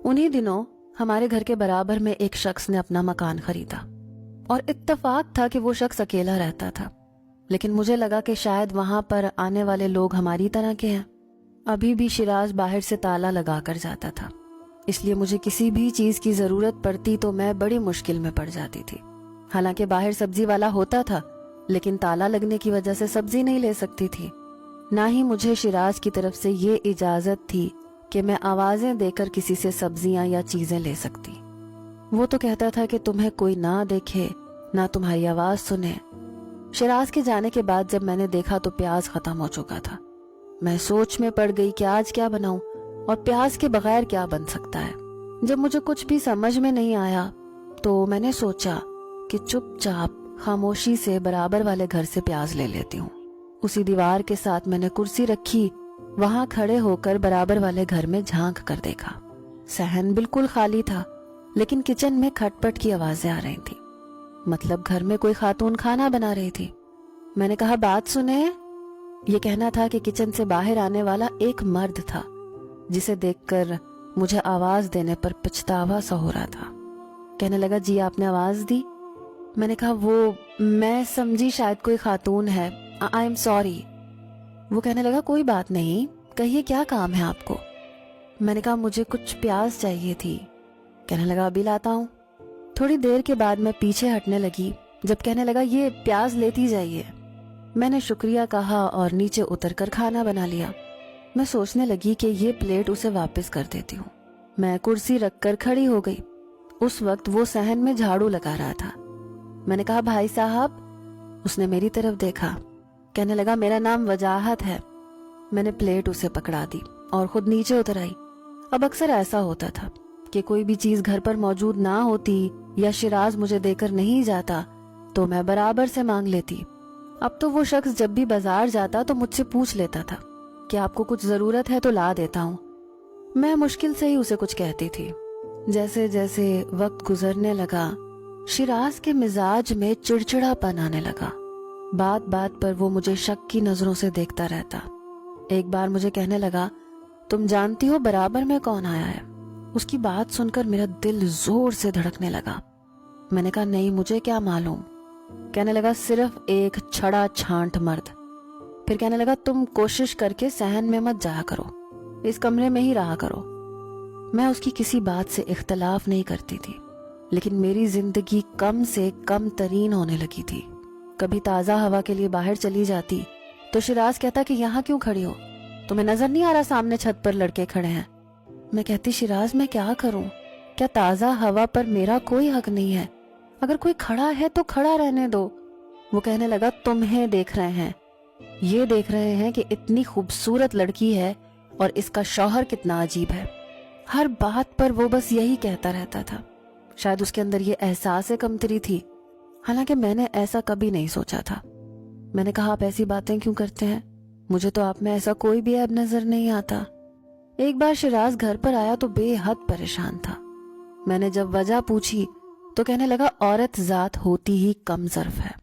उन्हीं दिनों हमारे घर के बराबर में एक शख्स ने अपना मकान खरीदा और इत्तेफाक था कि वो शख्स अकेला रहता था, लेकिन मुझे लगा कि शायद वहां पर आने वाले लोग हमारी तरह के हैं। अभी भी शिराज बाहर से ताला लगा कर जाता था, इसलिए मुझे किसी भी चीज की जरूरत पड़ती तो मैं बड़ी मुश्किल में पड़ जाती थी। हालांकि बाहर सब्जी वाला होता था, लेकिन ताला लगने की वजह से सब्जी नहीं ले सकती थी। ना ही मुझे शिराज की तरफ से ये इजाजत थी कि मैं आवाजें देकर किसी से सब्जियां या चीजें ले सकती। वो तो कहता था कि तुम्हें कोई ना देखे, ना तुम्हारी आवाज सुने। शिराज के जाने के बाद जब मैंने देखा तो प्याज खत्म हो चुका था। मैं सोच में पड़ गई कि आज क्या बनाऊं और प्याज के बगैर क्या बन सकता है। जब मुझे कुछ भी समझ में नहीं आया तो मैंने सोचा कि चुपचाप खामोशी से बराबर वाले घर से प्याज ले लेती हूँ। उसी दीवार के साथ मैंने कुर्सी रखी, वहां खड़े होकर बराबर वाले घर में झांक कर देखा। सहन बिल्कुल खाली था, लेकिन किचन में खटपट की आवाजें आ रही थी। मतलब घर में कोई खातून खाना बना रही थी। मैंने कहा, बात सुने। ये कहना था कि किचन से बाहर आने वाला एक मर्द था, जिसे देखकर मुझे आवाज देने पर पछतावा सा हो रहा था। कहने लगा, जी आपने आवाज दी। मैंने कहा, वो मैं समझी शायद कोई खातून है, आई एम सॉरी। वो कहने लगा, कोई बात नहीं, कहिए क्या काम है आपको। मैंने कहा, मुझे कुछ प्याज चाहिए थी। कहने लगा, अभी लाता हूँ। थोड़ी देर के बाद मैं पीछे हटने लगी जब कहने लगा, ये प्याज लेती जाइए। मैंने शुक्रिया कहा और नीचे उतरकर खाना बना लिया। मैं सोचने लगी कि ये प्लेट उसे वापस कर देती हूँ। मैं कुर्सी रखकर खड़ी हो गई। उस वक्त वो सहन में झाड़ू लगा रहा था। मैंने कहा, भाई साहब। उसने मेरी तरफ देखा। कहने लगा, मेरा नाम वजाहत है। मैंने प्लेट उसे पकड़ा दी और खुद नीचे उतर आई। अब अक्सर ऐसा होता था कि कोई भी चीज घर पर मौजूद ना होती या शिराज मुझे देकर नहीं जाता तो मैं बराबर से मांग लेती। अब तो वो शख्स जब भी बाजार जाता तो मुझसे पूछ लेता था कि आपको कुछ जरूरत है तो ला देता हूँ। मैं मुश्किल से ही उसे कुछ कहती थी। जैसे जैसे वक्त गुजरने लगा, शिराज के मिजाज में चिड़चिड़ापन आने लगा। बात बात पर वो मुझे शक की नजरों से देखता रहता। एक बार मुझे कहने लगा, तुम जानती हो बराबर में कौन आया है? उसकी बात सुनकर मेरा दिल जोर से धड़कने लगा। मैंने कहा, नहीं, मुझे क्या मालूम। कहने लगा, सिर्फ एक छड़ा छांट मर्द। फिर कहने लगा, तुम कोशिश करके सहन में मत जाया करो, इस कमरे में ही रहा करो। मैं उसकी किसी बात से इख्तलाफ नहीं करती थी, लेकिन मेरी जिंदगी कम से कम तरीन होने लगी थी। कभी ताजा हवा के लिए बाहर चली जाती तो शिराज कहता कि यहाँ क्यों खड़ी हो, तुम्हें नजर नहीं आ रहा सामने छत पर लड़के खड़े हैं? मैं कहती, शिराज मैं क्या करूं? क्या ताजा हवा पर मेरा कोई हक नहीं है? अगर कोई खड़ा है तो खड़ा रहने दो। वो कहने लगा, तुम्हें देख रहे हैं, ये देख रहे हैं कि इतनी खूबसूरत लड़की है और इसका शौहर कितना अजीब है। हर बात पर वो बस यही कहता रहता था। शायद उसके अंदर ये एहसास कमतरी थी, हालांकि मैंने ऐसा कभी नहीं सोचा था। मैंने कहा, आप ऐसी बातें क्यों करते हैं? मुझे तो आप में ऐसा कोई भी ऐब नजर नहीं आता। एक बार शिराज घर पर आया तो बेहद परेशान था। मैंने जब वजह पूछी तो कहने लगा, औरत जात होती ही कम ज़र्फ है।